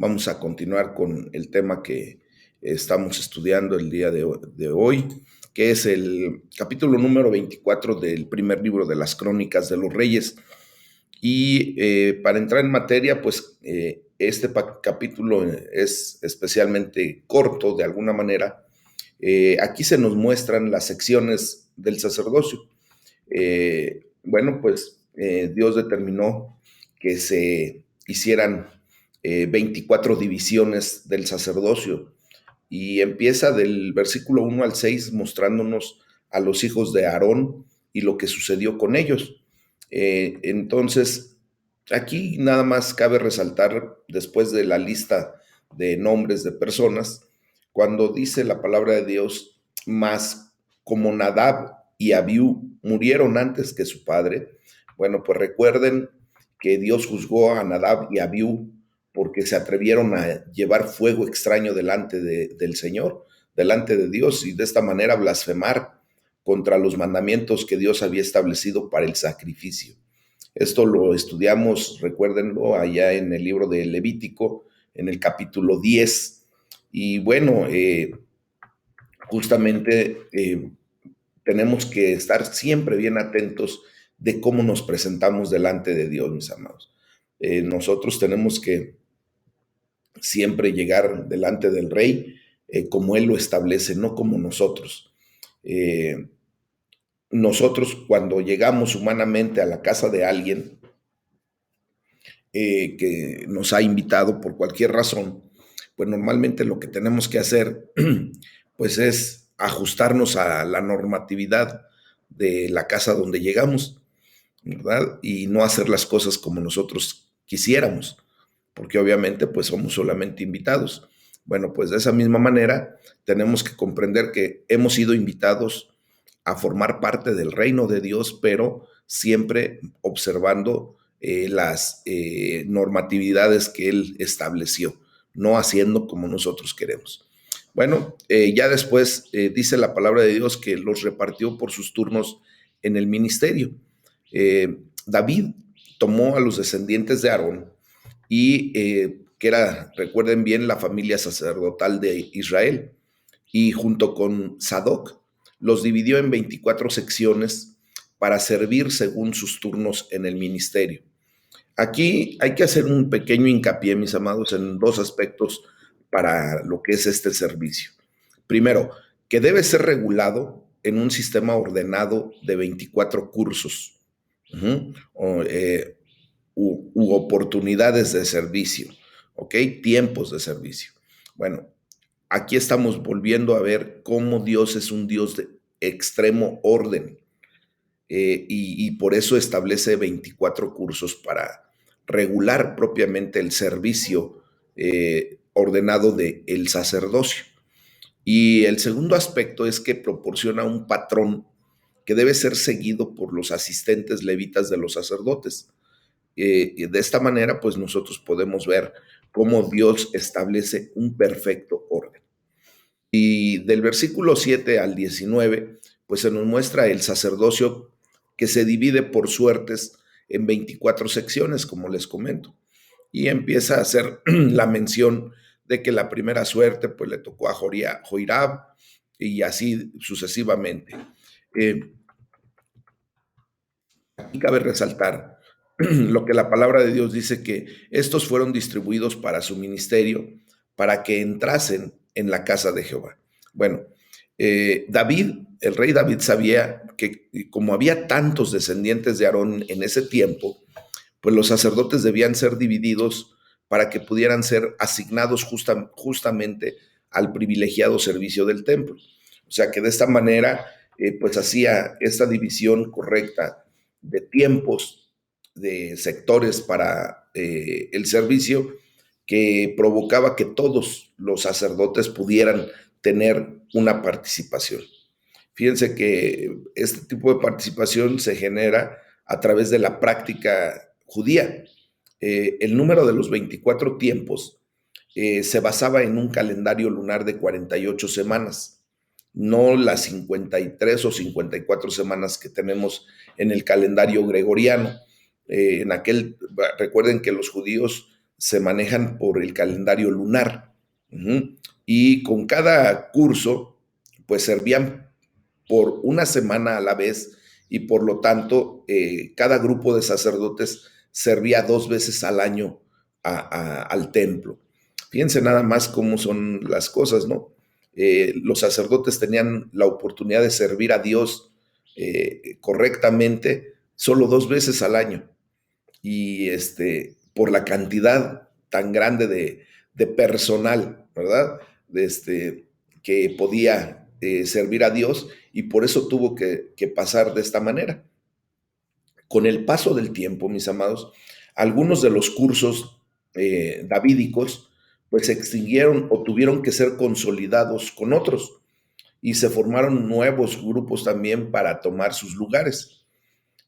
Vamos a continuar con el tema que estamos estudiando el día de hoy, que es el capítulo número 24 del primer libro de las Crónicas de los Reyes. Y para entrar en materia, pues este capítulo es especialmente corto de alguna manera. Aquí se nos muestran las secciones del sacerdocio. Dios determinó que se hicieran 24 divisiones del sacerdocio y empieza del versículo 1 al 6 mostrándonos a los hijos de Aarón y lo que sucedió con ellos. Entonces, aquí nada más cabe resaltar, después de la lista de nombres de personas, cuando dice la palabra de Dios, más como Nadab y Abiú murieron antes que su padre. Bueno, pues recuerden que Dios juzgó a Nadab y Abiú porque se atrevieron a llevar fuego extraño delante del Señor, delante de Dios, y de esta manera blasfemar contra los mandamientos que Dios había establecido para el sacrificio. Esto lo estudiamos, recuérdenlo, allá en el libro de Levítico, en el capítulo 10. Y bueno, justamente tenemos que estar siempre bien atentos de cómo nos presentamos delante de Dios, mis amados. Nosotros tenemos que siempre llegar delante del Rey como Él lo establece, no como nosotros. Nosotros cuando llegamos humanamente a la casa de alguien que nos ha invitado por cualquier razón, pues normalmente lo que tenemos que hacer pues es ajustarnos a la normatividad de la casa donde llegamos, ¿verdad? Y no hacer las cosas como nosotros quisiéramos, porque obviamente pues somos solamente invitados. Bueno, pues de esa misma manera tenemos que comprender que hemos sido invitados a formar parte del reino de Dios, pero siempre observando las normatividades que Él estableció, no haciendo como nosotros queremos. Bueno, ya después dice la palabra de Dios que los repartió por sus turnos en el ministerio. David tomó a los descendientes de Aarón y que era, recuerden bien, la familia sacerdotal de Israel, y junto con Sadoc los dividió en 24 secciones para servir según sus turnos en el ministerio. Aquí hay que hacer un pequeño hincapié, mis amados, en dos aspectos para lo que es este servicio. Primero, que debe ser regulado en un sistema ordenado de 24 cursos u oportunidades de servicio, ¿ok? Tiempos de servicio. Bueno, aquí estamos volviendo a ver cómo Dios es un Dios de extremo orden y por eso establece 24 cursos para regular propiamente el servicio ordenado del sacerdocio. Y el segundo aspecto es que proporciona un patrón que debe ser seguido por los asistentes levitas de los sacerdotes. De esta manera, pues nosotros podemos ver cómo Dios establece un perfecto orden. Y del versículo 7 al 19, pues se nos muestra el sacerdocio que se divide por suertes en 24 secciones, como les comento. Y empieza a hacer la mención de que la primera suerte pues le tocó a Joirab y así sucesivamente. Aquí cabe resaltar lo que la palabra de Dios dice, que estos fueron distribuidos para su ministerio, para que entrasen en la casa de Jehová. Bueno, David, el rey David sabía que como había tantos descendientes de Aarón en ese tiempo, pues los sacerdotes debían ser divididos para que pudieran ser asignados justamente al privilegiado servicio del templo. O sea que de esta manera, pues hacía esta división correcta de tiempos, de sectores para el servicio, que provocaba que todos los sacerdotes pudieran tener una participación. Fíjense que este tipo de participación se genera a través de la práctica judía. El número de los 24 tiempos se basaba en un calendario lunar de 48 semanas, no las 53 o 54 semanas que tenemos en el calendario gregoriano. Recuerden que los judíos se manejan por el calendario lunar. Ujú. Y con cada curso, pues servían por una semana a la vez y por lo tanto cada grupo de sacerdotes servía 2 veces al año al templo. Fíjense nada más cómo son las cosas, ¿no? Los sacerdotes tenían la oportunidad de servir a Dios correctamente solo 2 veces al año y por la cantidad tan grande de personal, ¿verdad? Que podía servir a Dios y por eso tuvo que pasar de esta manera. Con el paso del tiempo, mis amados, algunos de los cursos davídicos pues se extinguieron o tuvieron que ser consolidados con otros y se formaron nuevos grupos también para tomar sus lugares.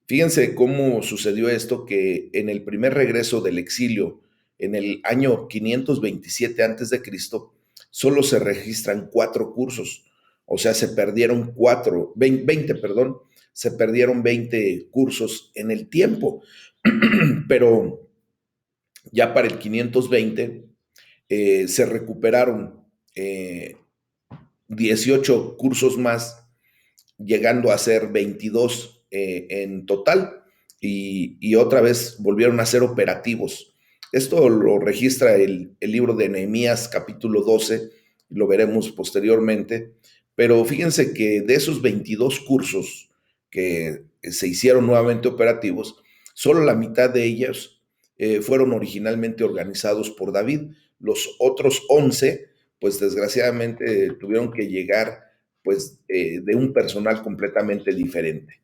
Fíjense cómo sucedió esto, que en el primer regreso del exilio, en el año 527 antes de Cristo, solo se registran 4 cursos, o sea, se perdieron 20, perdón, se perdieron 20 cursos en el tiempo, pero ya para el 520 se recuperaron 18 cursos más, llegando a ser 22 en total y otra vez volvieron a ser operativos. Esto lo registra el libro de Nehemías capítulo 12, lo veremos posteriormente, pero fíjense que de esos 22 cursos que se hicieron nuevamente operativos, solo la mitad de ellos fueron originalmente organizados por David. Los otros 11, pues desgraciadamente tuvieron que llegar pues de un personal completamente diferente.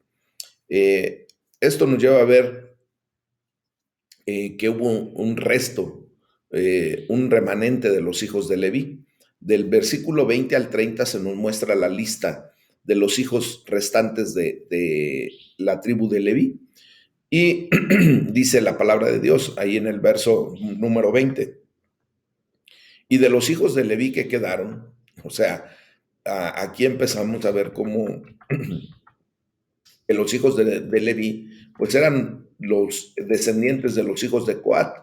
Eh, Esto nos lleva a ver que hubo un resto, un remanente de los hijos de Leví. Del versículo 20 al 30 se nos muestra la lista de los hijos restantes de la tribu de Leví. Y dice la palabra de Dios ahí en el verso número 20. Y de los hijos de Leví que quedaron, o sea, aquí empezamos a ver cómo que los hijos de Leví, pues eran los descendientes de los hijos de Coat,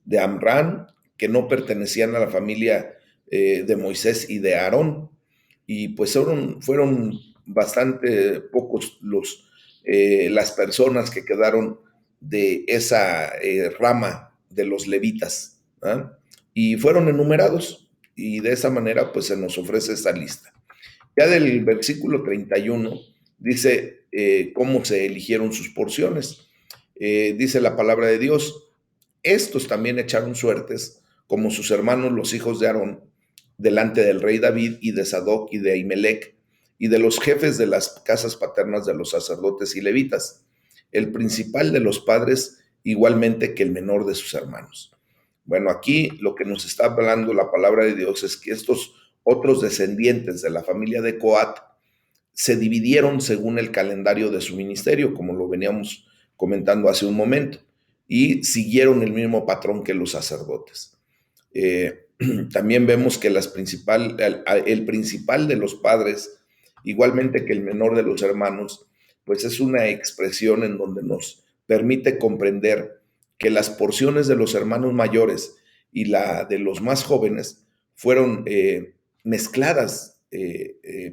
de Amram, que no pertenecían a la familia de Moisés y de Aarón. Y pues fueron bastante pocos las personas que quedaron de esa rama de los levitas. ¿Ah? Y fueron enumerados y de esa manera pues se nos ofrece esta lista. Ya del versículo 31 dice cómo se eligieron sus porciones. Dice la palabra de Dios, estos también echaron suertes, como sus hermanos los hijos de Aarón, delante del rey David y de Sadoc y de Ahimelech, y de los jefes de las casas paternas de los sacerdotes y levitas, el principal de los padres igualmente que el menor de sus hermanos. Bueno, aquí lo que nos está hablando la palabra de Dios es que estos otros descendientes de la familia de Coat se dividieron según el calendario de su ministerio, como lo veníamos comentando hace un momento, y siguieron el mismo patrón que los sacerdotes. Eh, También vemos que el principal de los padres, igualmente que el menor de los hermanos, pues es una expresión en donde nos permite comprender que las porciones de los hermanos mayores y la de los más jóvenes fueron mezcladas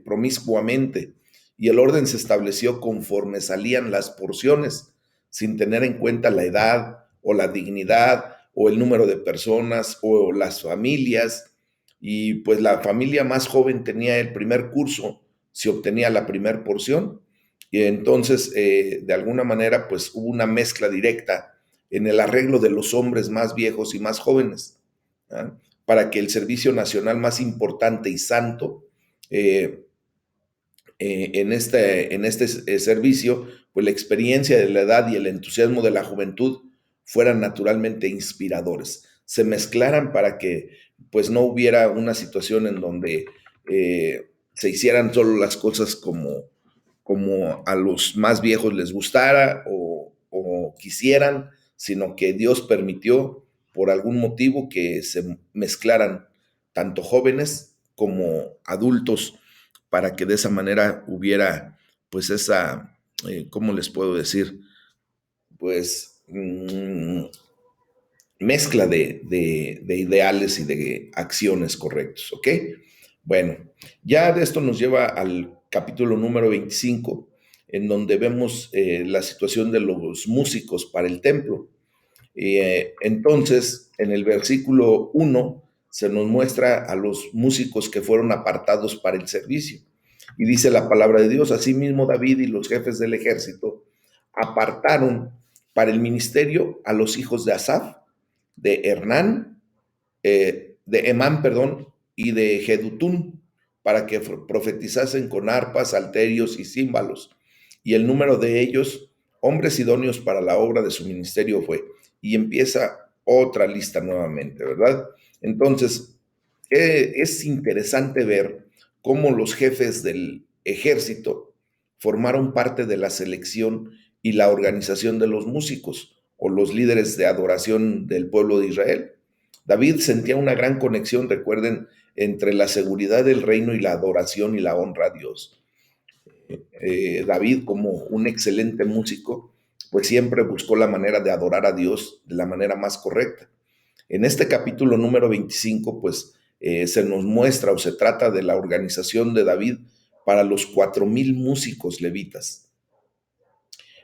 promiscuamente y el orden se estableció conforme salían las porciones, sin tener en cuenta la edad o la dignidad o el número de personas o las familias. Y pues la familia más joven tenía el primer curso, si obtenía la primera porción. Y entonces, de alguna manera, pues hubo una mezcla directa en el arreglo de los hombres más viejos y más jóvenes, ¿ah? Para que el servicio nacional más importante y santo en este servicio, pues la experiencia de la edad y el entusiasmo de la juventud fueran naturalmente inspiradores, se mezclaran para que pues no hubiera una situación en donde se hicieran solo las cosas como a los más viejos les gustara o quisieran, sino que Dios permitió por algún motivo que se mezclaran tanto jóvenes como adultos para que de esa manera hubiera pues esa, ¿cómo les puedo decir? Pues mezcla de ideales y de acciones correctos, ¿ok? Bueno, ya de esto nos lleva al capítulo número 25, en donde vemos la situación de los músicos para el templo. Entonces, en el versículo 1 se nos muestra a los músicos que fueron apartados para el servicio. Y dice la palabra de Dios, asimismo David y los jefes del ejército apartaron para el ministerio a los hijos de Asaf, de Hernán, de Emán, perdón, y de Jedutún, para que profetizasen con arpas, salterios y címbalos. Y el número de ellos, hombres idóneos para la obra de su ministerio, fue. Y empieza otra lista nuevamente, ¿verdad? Entonces, es interesante ver cómo los jefes del ejército formaron parte de la selección y la organización de los músicos o los líderes de adoración del pueblo de Israel. David sentía una gran conexión, recuerden, entre la seguridad del reino y la adoración y la honra a Dios. David, como un excelente músico, pues siempre buscó la manera de adorar a Dios de la manera más correcta. En este capítulo número 25, pues se nos muestra o se trata de la organización de David para los 4,000 músicos levitas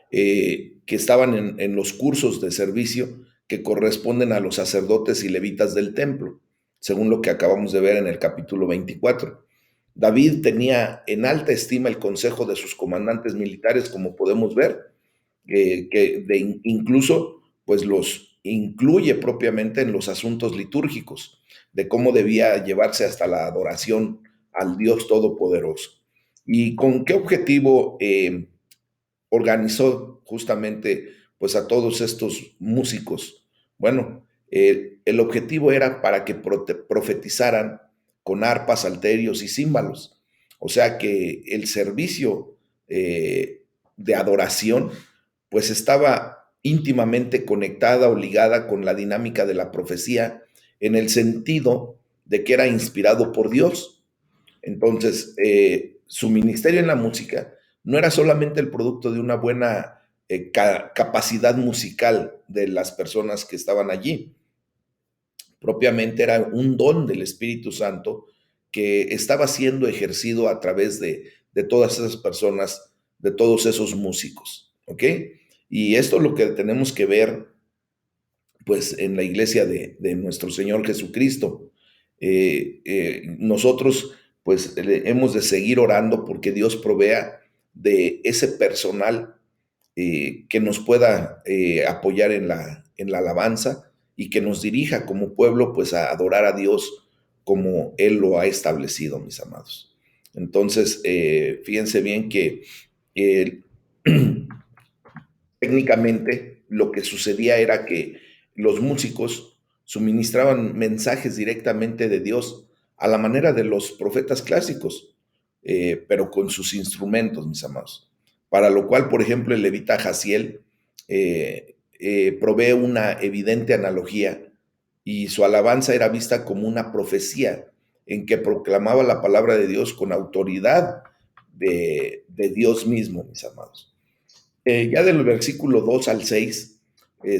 que estaban en los cursos de servicio que corresponden a los sacerdotes y levitas del templo, según lo que acabamos de ver en el capítulo 24. David tenía en alta estima el consejo de sus comandantes militares, como podemos ver, incluso pues los incluye propiamente en los asuntos litúrgicos, de cómo debía llevarse hasta la adoración al Dios Todopoderoso. ¿Y con qué objetivo organizó justamente pues a todos estos músicos? Bueno, el objetivo era para que profetizaran con arpas, salterios y címbalos. O sea que el servicio de adoración pues estaba íntimamente conectada o ligada con la dinámica de la profecía en el sentido de que era inspirado por Dios. Entonces, su ministerio en la música no era solamente el producto de una buena capacidad musical de las personas que estaban allí, propiamente era un don del Espíritu Santo que estaba siendo ejercido a través de todas esas personas, de todos esos músicos, ¿ok? Y esto es lo que tenemos que ver, pues, en la iglesia de nuestro Señor Jesucristo. Nosotros, pues, hemos de seguir orando porque Dios provea de ese personal que nos pueda apoyar en la alabanza y que nos dirija como pueblo pues a adorar a Dios como Él lo ha establecido, mis amados. Entonces, fíjense bien que eh, técnicamente lo que sucedía era que los músicos suministraban mensajes directamente de Dios a la manera de los profetas clásicos, pero con sus instrumentos, mis amados. Para lo cual, por ejemplo, el levita Jaciel provee una evidente analogía y su alabanza era vista como una profecía en que proclamaba la palabra de Dios con autoridad de Dios mismo, mis amados. Ya del versículo 2 al 6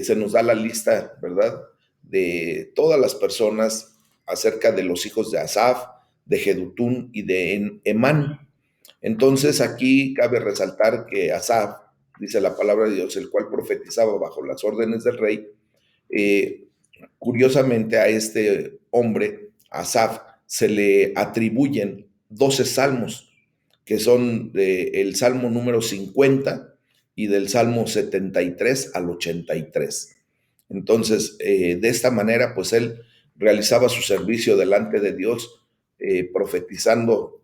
se nos da la lista, ¿verdad? De todas las personas acerca de los hijos de Asaf, de Jedutún y de Emán. Entonces aquí cabe resaltar que Asaf, dice la palabra de Dios, el cual profetizaba bajo las órdenes del rey, eh, curiosamente a este hombre, Asaf, se le atribuyen 12 salmos, que son el salmo número 50 y del salmo 73 al 83. Entonces, de esta manera, pues él realizaba su servicio delante de Dios, profetizando,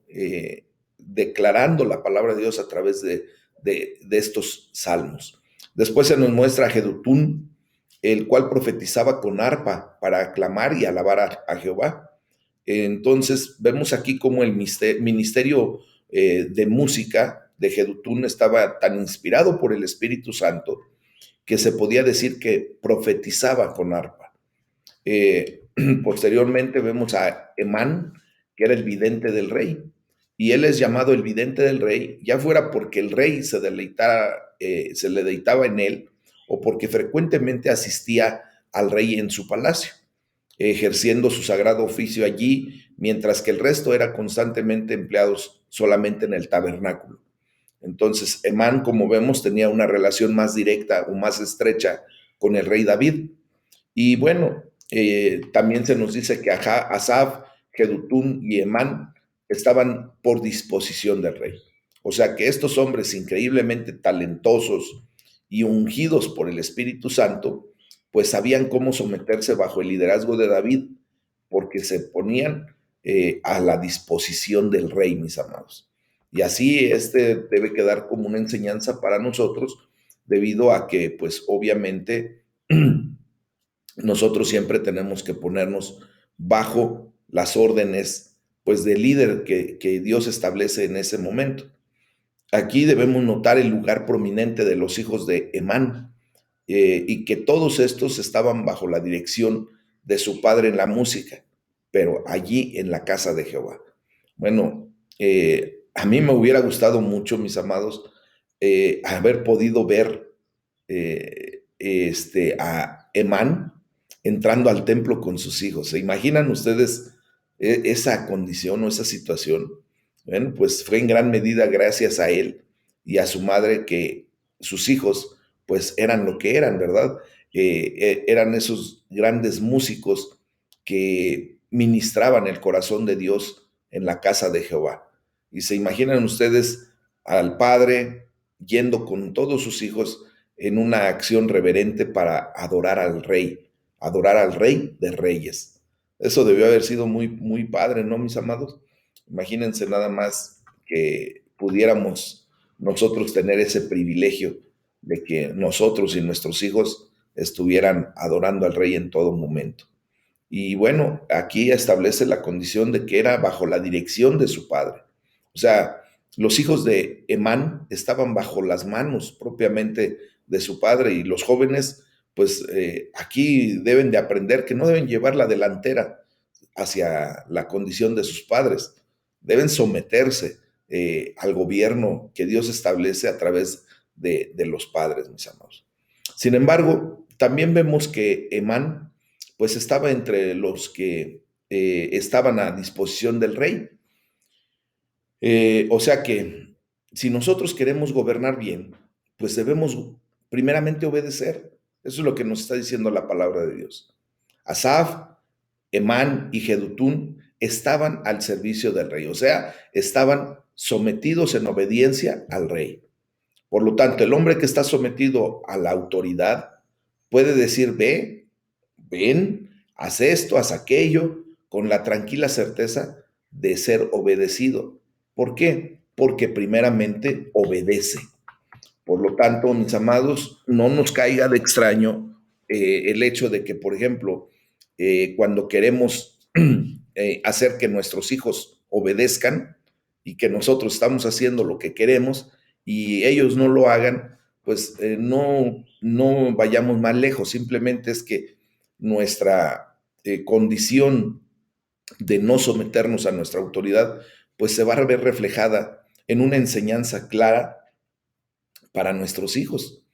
declarando la palabra de Dios a través de estos salmos. Después se nos muestra a Jedutún, el cual profetizaba con arpa para aclamar y alabar a Jehová. Entonces vemos aquí cómo el ministerio de música de Jedutún estaba tan inspirado por el Espíritu Santo que se podía decir que profetizaba con arpa. Eh, Posteriormente vemos a Emán, que era el vidente del rey, y él es llamado el vidente del rey, ya fuera porque el rey se deleitaba en él, o porque frecuentemente asistía al rey en su palacio, ejerciendo su sagrado oficio allí, mientras que el resto era constantemente empleados solamente en el tabernáculo. Entonces, Emán, como vemos, tenía una relación más directa o más estrecha con el rey David. Y bueno, también se nos dice que Asaf, Jedutún y Emán estaban por disposición del rey. O sea que estos hombres increíblemente talentosos y ungidos por el Espíritu Santo, pues sabían cómo someterse bajo el liderazgo de David, porque se ponían a la disposición del rey, mis amados. Y así este debe quedar como una enseñanza para nosotros, debido a que, pues obviamente, nosotros siempre tenemos que ponernos bajo las órdenes, pues, del líder que Dios establece en ese momento. Aquí debemos notar el lugar prominente de los hijos de Emán, y que todos estos estaban bajo la dirección de su padre en la música, pero allí en la casa de Jehová. Bueno, a mí me hubiera gustado mucho, mis amados, haber podido ver a Emán entrando al templo con sus hijos. ¿Se imaginan ustedes esa condición o esa situación? Bueno, pues fue en gran medida gracias a él y a su madre que sus hijos pues eran lo que eran, ¿verdad? Eran esos grandes músicos que ministraban el corazón de Dios en la casa de Jehová. Y se imaginan ustedes al padre yendo con todos sus hijos en una acción reverente para adorar al rey de reyes. Eso debió haber sido muy, muy padre, ¿no, mis amados? Imagínense nada más que pudiéramos nosotros tener ese privilegio de que nosotros y nuestros hijos estuvieran adorando al rey en todo momento. Y bueno, aquí establece la condición de que era bajo la dirección de su padre. O sea, los hijos de Emán estaban bajo las manos propiamente de su padre, y los jóvenes, pues aquí deben de aprender que no deben llevar la delantera hacia la condición de sus padres, deben someterse al gobierno que Dios establece a través de los padres, mis amados. Sin embargo, también vemos que Emán pues estaba entre los que estaban a disposición del rey. O sea que si nosotros queremos gobernar bien, pues debemos primeramente obedecer. Eso es lo que nos está diciendo la palabra de Dios. Asaf, Emán y Jedutún estaban al servicio del rey, o sea, estaban sometidos en obediencia al rey. Por lo tanto, el hombre que está sometido a la autoridad puede decir, ve, ven, haz esto, haz aquello, con la tranquila certeza de ser obedecido. ¿Por qué? Porque primeramente obedece. Por lo tanto, mis amados, no nos caiga de extraño el hecho de que, por ejemplo, cuando queremos hacer que nuestros hijos obedezcan y que nosotros estamos haciendo lo que queremos y ellos no lo hagan, pues no vayamos más lejos. Simplemente es que nuestra condición de no someternos a nuestra autoridad, pues se va a ver reflejada en una enseñanza clara para nuestros hijos.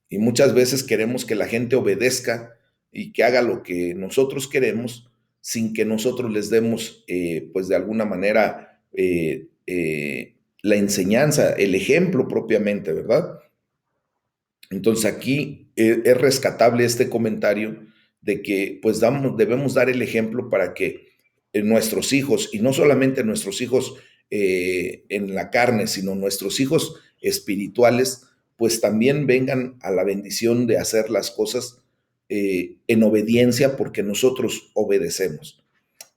Y muchas veces queremos que la gente obedezca y que haga lo que nosotros queremos sin que nosotros les demos, pues de alguna manera, la enseñanza, el ejemplo propiamente, ¿verdad? Entonces aquí es rescatable este comentario de que pues debemos dar el ejemplo para que nuestros hijos, y no solamente nuestros hijos en la carne, sino nuestros hijos espirituales, pues también vengan a la bendición de hacer las cosas en obediencia porque nosotros obedecemos.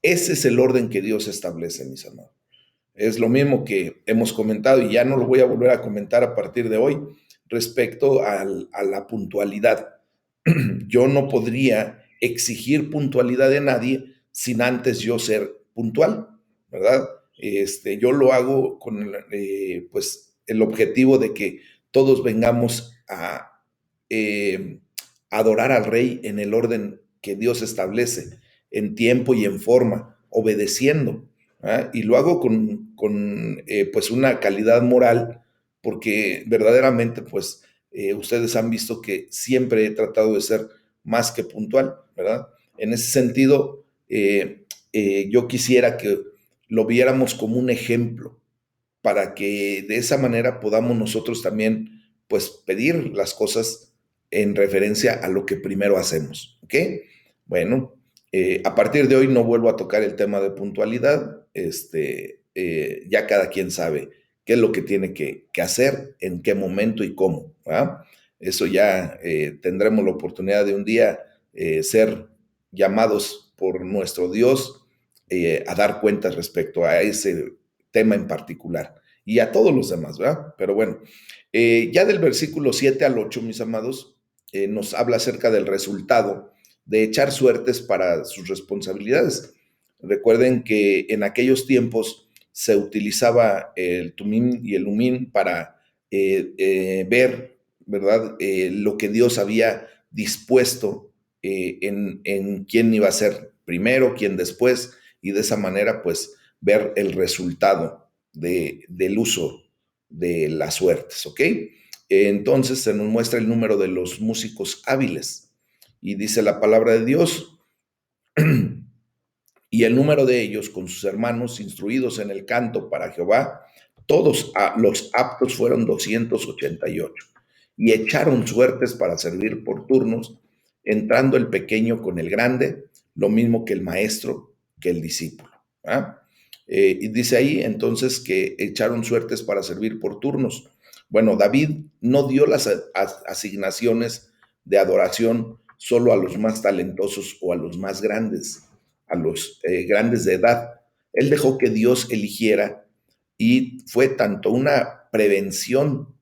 Ese es el orden que Dios establece, mis amados. Es lo mismo que hemos comentado y ya no lo voy a volver a comentar a partir de hoy respecto a la puntualidad. Yo no podría exigir puntualidad de nadie sin antes yo ser puntual, ¿verdad? Yo lo hago con pues el objetivo de que todos vengamos a adorar al Rey en el orden que Dios establece, en tiempo y en forma, obedeciendo. ¿Ah? Y lo hago con pues una calidad moral, porque verdaderamente pues ustedes han visto que siempre he tratado de ser más que puntual, ¿verdad? En ese sentido, yo quisiera que lo viéramos como un ejemplo para que de esa manera podamos nosotros también, pues, pedir las cosas en referencia a lo que primero hacemos, ¿ok? Bueno, a partir de hoy no vuelvo a tocar el tema de puntualidad, ya cada quien sabe qué es lo que tiene que hacer, en qué momento y cómo, ¿verdad? Eso ya tendremos la oportunidad de un día ser llamados por nuestro Dios a dar cuentas respecto a ese tema en particular y a todos los demás, ¿verdad? Pero bueno, ya del versículo 7 al 8, mis amados, nos habla acerca del resultado de echar suertes para sus responsabilidades. Recuerden que en aquellos tiempos se utilizaba el Tumim y el Umim para ver, ¿verdad? Lo que Dios había dispuesto en quién iba a ser primero, quién después, y de esa manera, pues, ver el resultado del uso de las suertes, ¿ok? Entonces se nos muestra el número de los músicos hábiles y dice la palabra de Dios, y el número de ellos con sus hermanos instruidos en el canto para Jehová, todos los aptos fueron 288 y echaron suertes para servir por turnos, entrando el pequeño con el grande, lo mismo que el maestro, que el discípulo. ¿Ah? Y dice ahí entonces que echaron suertes para servir por turnos. Bueno, David no dio las asignaciones de adoración solo a los más talentosos o a los más grandes, a los grandes de edad. Él dejó que Dios eligiera y fue tanto una prevención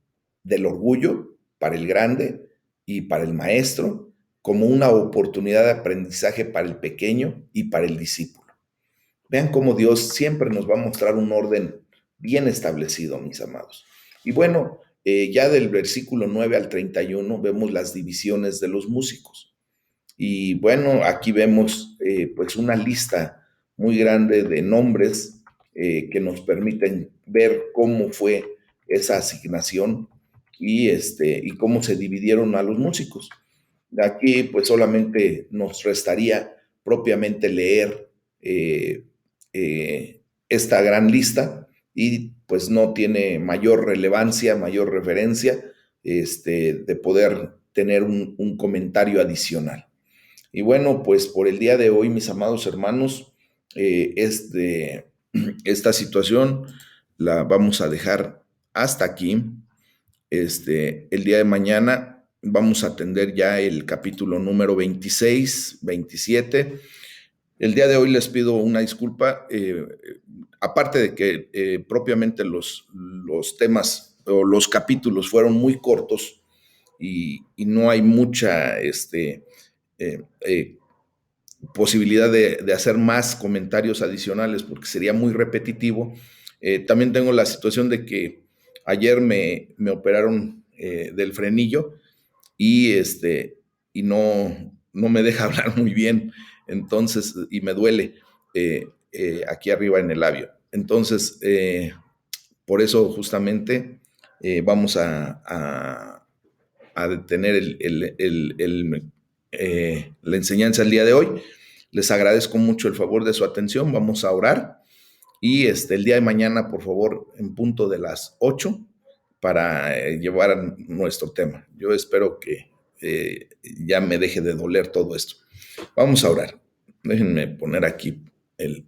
del orgullo para el grande y para el maestro, como una oportunidad de aprendizaje para el pequeño y para el discípulo. Vean cómo Dios siempre nos va a mostrar un orden bien establecido, mis amados. Y bueno, ya del versículo 9 al 31 vemos las divisiones de los músicos. Y bueno, aquí vemos pues una lista muy grande de nombres que nos permiten ver cómo fue esa asignación y cómo se dividieron a los músicos. Aquí pues solamente nos restaría propiamente leer esta gran lista y pues no tiene mayor relevancia, mayor referencia de poder tener un comentario adicional. Y bueno, pues por el día de hoy, mis amados hermanos, esta situación la vamos a dejar hasta aquí. El día de mañana vamos a atender ya el capítulo número 26, 27. El día de hoy les pido una disculpa, aparte de que propiamente los temas o los capítulos fueron muy cortos y no hay mucha eh, eh, posibilidad de hacer más comentarios adicionales porque sería muy repetitivo. También tengo la situación de que ayer me operaron del frenillo y no me deja hablar muy bien, entonces, y me duele aquí arriba en el labio. Entonces, por eso justamente vamos a detener la enseñanza el día de hoy. Les agradezco mucho el favor de su atención. Vamos a orar y el día de mañana, por favor, en punto de las 8 para llevar nuestro tema. Yo espero que ya me deje de doler todo esto. Vamos a orar. Déjenme poner aquí el